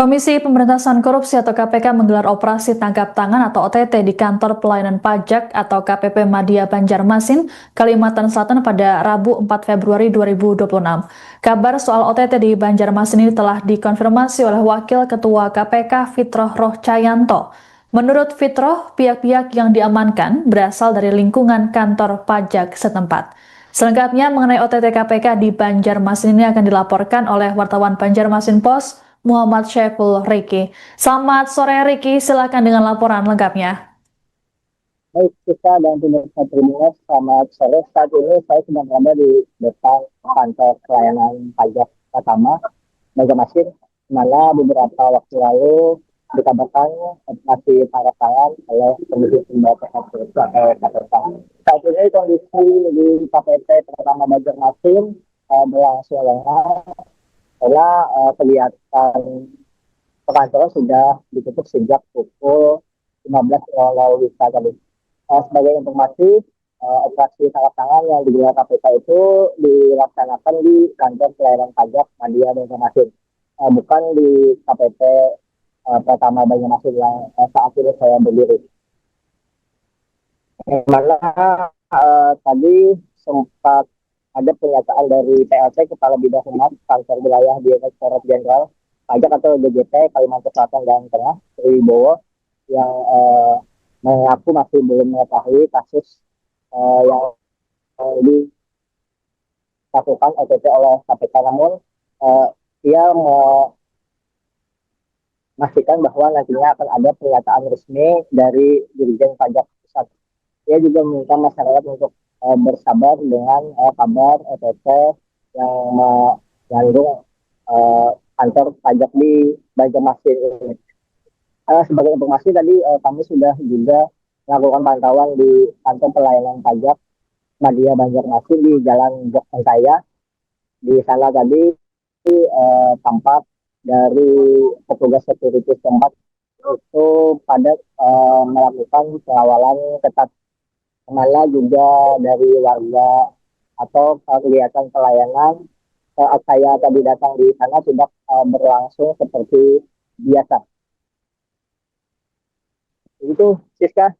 Komisi Pemberantasan Korupsi atau KPK menggelar operasi tangkap tangan atau OTT di Kantor Pelayanan Pajak atau KPP Madya Banjarmasin, Kalimantan Selatan pada Rabu 4 Februari 2026. Kabar soal OTT di Banjarmasin ini telah dikonfirmasi oleh Wakil Ketua KPK Fitroh Rohcayanto. Menurut Fitroh, pihak-pihak yang diamankan berasal dari lingkungan kantor pajak setempat. Selengkapnya mengenai OTT KPK di Banjarmasin ini akan dilaporkan oleh wartawan Banjarmasin Post, Muhammad Syaiful Riki. Selamat sore Riki, silakan dengan laporan lengkapnya. Baik, kita dan pemirsa Tribunnews, selamat sore. Saat ini saya sedang berada di depan kantor pelayanan pajak pertama Banjarmasin, mana beberapa waktu lalu dikabarkan masih tangkap tangan oleh Komisi Pemberantasan Korupsi atau KPK. Saat ini kondisi di KPP pertama Banjarmasin berlangsung lengang. Karena kelihatan perkantoran sudah ditutup sejak pukul 15.00 WIB tadi. Sebagai informasi, operasi tangkap tangan yang digelar KPK itu dilaksanakan di kantor pelayanan pajak Madya Banjarmasin, bukan di KPP pertama Banjarmasin yang saat ini saya berdiri. Mana tadi sempat ada pernyataan dari PLT Kepala Bidang Humas Kantor Wilayah Direktorat Jenderal Pajak atau DJP Kalimantan Selatan dan Tengah, Tri Wibowo, yang mengaku masih belum mengetahui kasus yang dilakukan OTT oleh KPK. Namun ia memastikan bahwa nantinya akan ada pernyataan resmi dari Dirjen Pajak Pusat. Ia juga meminta masyarakat untuk bersabar dengan kabar OTT yang mengandung kantor pajak di Banjarmasin ini. Sebagai informasi tadi kami sudah juga melakukan pantauan di kantor pelayanan pajak Madya Banjarmasin di Jalan Joksantaya. Di sana tadi tampak dari petugas security tempat itu pada melakukan pengawalan ketat, kemana juga dari warga atau kegiatan pelayanan saat saya tadi datang di sana sudah berlangsung seperti biasa. Itu, Siska.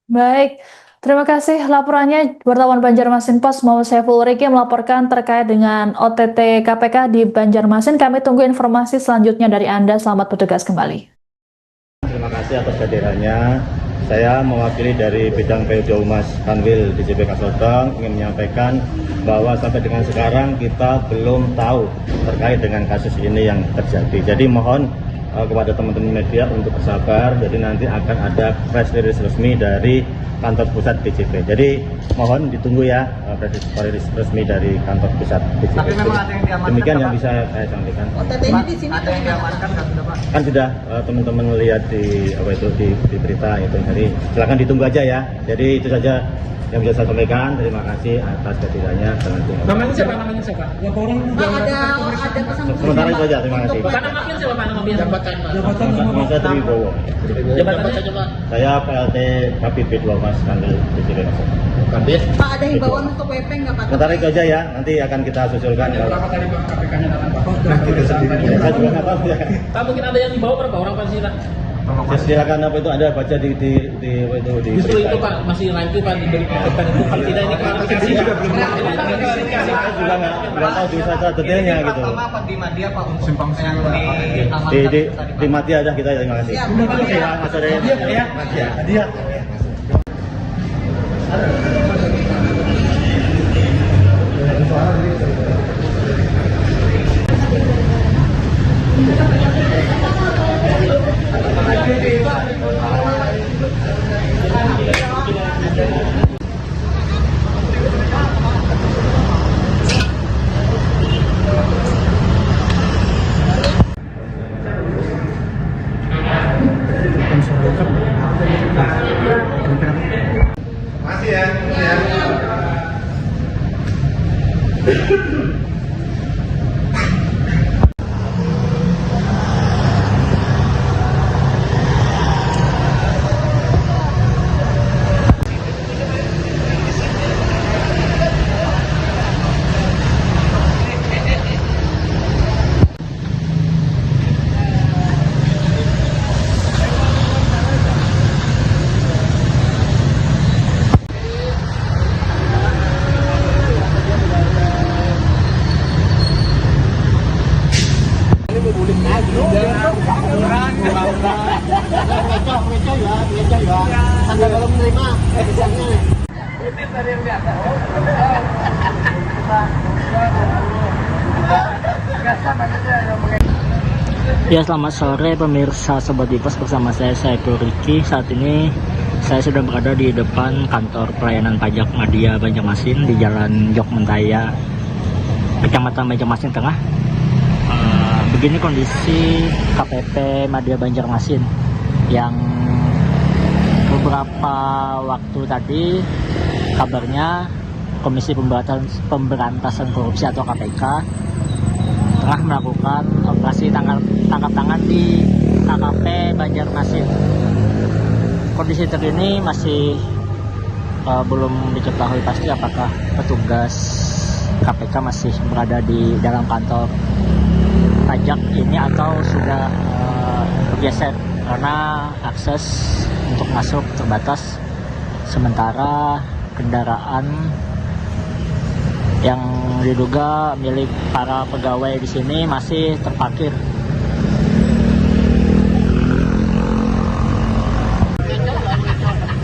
Baik, terima kasih laporannya wartawan Banjarmasin Post Muhammad Syaiful Riki melaporkan terkait dengan OTT KPK di Banjarmasin. Kami tunggu informasi selanjutnya dari Anda. Selamat bertugas kembali. Terima kasih atas kehadirannya. Saya mewakili dari bidang PU Humas Kanwil DJP Kasotong ingin menyampaikan bahwa sampai dengan sekarang kita belum tahu terkait dengan kasus ini yang terjadi. Jadi mohon kepada teman-teman media untuk bersabar. Jadi nanti akan ada press release resmi dari kantor pusat DJP. Jadi mohon ditunggu ya press release resmi dari kantor pusat DJP. Tapi memang ada yang diamankan. Demikian yang bisa saya sampaikan. OTT-nya di sini ada yang diamankan kan sudah Pak? Kan sudah teman-teman lihat di di berita itu. Jadi silakan ditunggu aja ya. Jadi itu saja yang bisa saya sampaikan. Terima kasih atas kehadirannya. Namanya siapa? Laporan ada pesan. Sementara itu saja. Terima kasih. Karena makin siapa Pak namanya? Jabatan. Nama saya Tri Wibowo. Jabatan saja Pak. Saya PLT Kapit B2 Mas Kanwil DJP. Pak, ada himbauan untuk WP nggak Pak? Sementara itu aja ya. Nanti aakan kita susulkan. Berapa kali Pak KPK-nya datang Pak? Saya juga nggak tahu ya. Pak, mungkin ada yang dibawa berapa orang Pak sih Pak? Ya, silakan apa itu ada baca di Justru itu Pak masih nanti Pak diberi depan itu paling tidak ini klarifikasi juga belum. Saya juga nggak tahu bisa detailnya gitu. Apa di Madya Pak untuk simpang siur di Madya aja kita. Terima kasih. Mas Ade. Madya. Masih ya. Anda belum menerima episodenya. Ya, selamat sore pemirsa Sobat Bipos, bersama saya Eko Riki. Saat ini saya sudah berada di depan kantor pelayanan pajak Madya Banjarmasin di Jalan Jokmentaya, Kecamatan Banjarmasin Tengah. Begini kondisi KPP Madya Banjarmasin yang beberapa waktu tadi kabarnya Komisi Pemberantasan Korupsi atau KPK tengah melakukan operasi tangkap tangan di KKP Banjarmasin. Kondisi terkini masih belum diketahui pasti apakah petugas KPK masih berada di dalam kantor pajak ini atau sudah bergeser karena akses untuk masuk terbatas, sementara kendaraan yang diduga milik para pegawai di sini masih terparkir.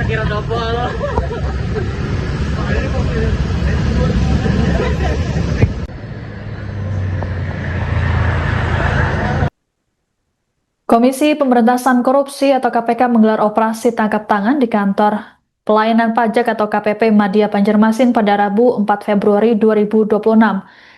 Kira double. Komisi Pemberantasan Korupsi atau KPK menggelar operasi tangkap tangan di kantor Pelayanan Pajak atau KPP Madya Banjarmasin pada Rabu 4 Februari 2026.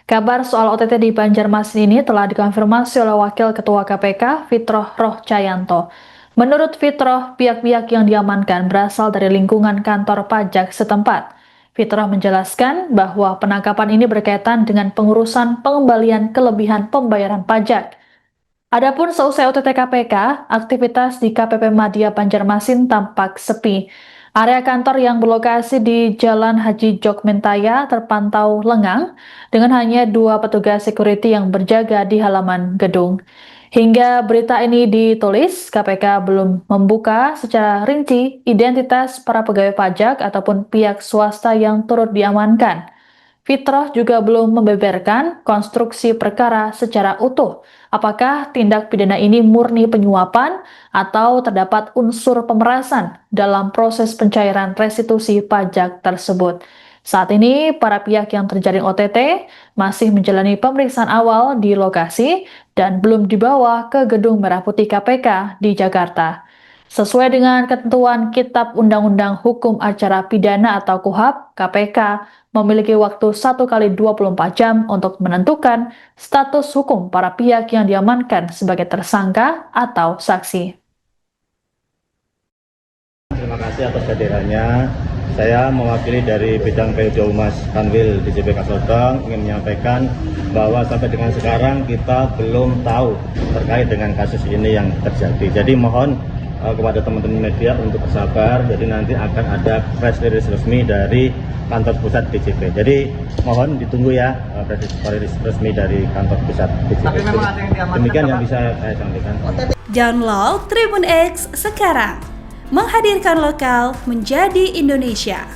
Kabar soal OTT di Banjarmasin ini telah dikonfirmasi oleh Wakil Ketua KPK, Fitroh Rohcayanto. Menurut Fitroh, pihak-pihak yang diamankan berasal dari lingkungan kantor pajak setempat. Fitroh menjelaskan bahwa penangkapan ini berkaitan dengan pengurusan pengembalian kelebihan pembayaran pajak. Adapun seusai OTT KPK, aktivitas di KPP Madya Banjarmasin tampak sepi. Area kantor yang berlokasi di Jalan Haji Jokmentaya terpantau lengang dengan hanya 2 petugas security yang berjaga di halaman gedung. Hingga berita ini ditulis, KPK belum membuka secara rinci identitas para pegawai pajak ataupun pihak swasta yang turut diamankan. Fitroh juga belum membeberkan konstruksi perkara secara utuh. Apakah tindak pidana ini murni penyuapan atau terdapat unsur pemerasan dalam proses pencairan restitusi pajak tersebut. Saat ini, para pihak yang terjaring OTT masih menjalani pemeriksaan awal di lokasi dan belum dibawa ke Gedung Merah Putih KPK di Jakarta. Sesuai dengan ketentuan Kitab Undang-Undang Hukum Acara Pidana atau KUHAP, KPK memiliki waktu 1x24 jam untuk menentukan status hukum para pihak yang diamankan sebagai tersangka atau saksi. Terima kasih atas kehadirannya. Saya mewakili dari bidang PUD Humas Kanwil DJP Kasotong ingin menyampaikan bahwa sampai dengan sekarang kita belum tahu terkait dengan kasus ini yang terjadi. Jadi mohon kepada teman-teman media untuk bersabar, jadi nanti akan ada press release resmi dari kantor pusat DJP. Jadi mohon ditunggu ya press release resmi dari kantor pusat DJP. Tapi memang ada yang diamankan. Demikian yang bisa saya sampaikan. Download Tribun X sekarang, menghadirkan lokal menjadi Indonesia.